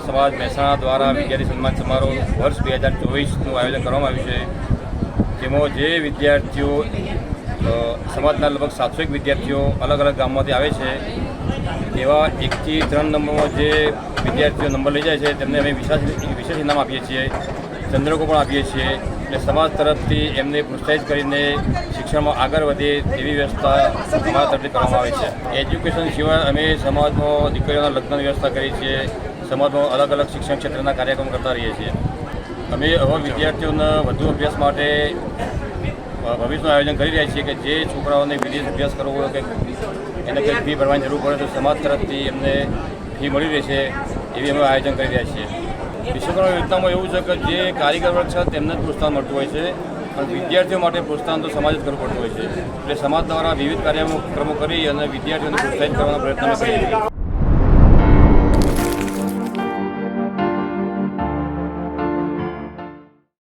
સમાજ મહેસાણા દ્વારા વિદ્યાર્થી સન્માન સમારોહ વર્ષ 2024નું આયોજન કરવામાં આવ્યું છે, જેમાં જે વિદ્યાર્થીઓ સમાજના લગભગ 700 વિદ્યાર્થીઓ અલગ અલગ ગામમાંથી આવે છે, એવા 1 થી 3 નંબરમાં જે વિદ્યાર્થીઓ નંબર લઈ જાય છે તેમને અમે વિશેષ ઇનામ આપીએ છીએ, ચંદ્રકો પણ આપીએ છીએ અને સમાજ તરફથી એમને પ્રોત્સાહિત કરીને શિક્ષણમાં આગળ વધે તેવી વ્યવસ્થા અમારા તરફથી કરવામાં આવે છે. એજ્યુકેશન સિવાય અમે સમાજમાં દીકરીઓના લગ્નની વ્યવસ્થા કરીએ છીએ, સમાજમાં અલગ અલગ શિક્ષણ ક્ષેત્રના કાર્યક્રમ કરતા રહીએ છીએ. અમે આવા વિદ્યાર્થીઓના વધુ અભ્યાસ માટે ભવિષ્યનું આયોજન કરી રહ્યા છીએ કે જે છોકરાઓને વિદેશ અભ્યાસ કરવો હોય કે એને કંઈક ફી ભરવાની જરૂર પડે તો સમાજ તરફથી એમને ફી મળી રહેશે એવી અમે આયોજન કરી રહ્યા છીએ. વિશ્વકર્મા યોજનામાં એવું છે કે જે કારીગર વર્ગ છે તેમને જ પ્રોત્સાહન મળતું હોય છે, પણ વિદ્યાર્થીઓ માટે પ્રોત્સાહન તો સમાજ જ કરવું પડતું હોય છે. એટલે સમાજ દ્વારા વિવિધ કાર્યક્રમો કરી અને વિદ્યાર્થીઓને પ્રોત્સાહિત કરવાનો પ્રયત્ન કરીએ છીએ.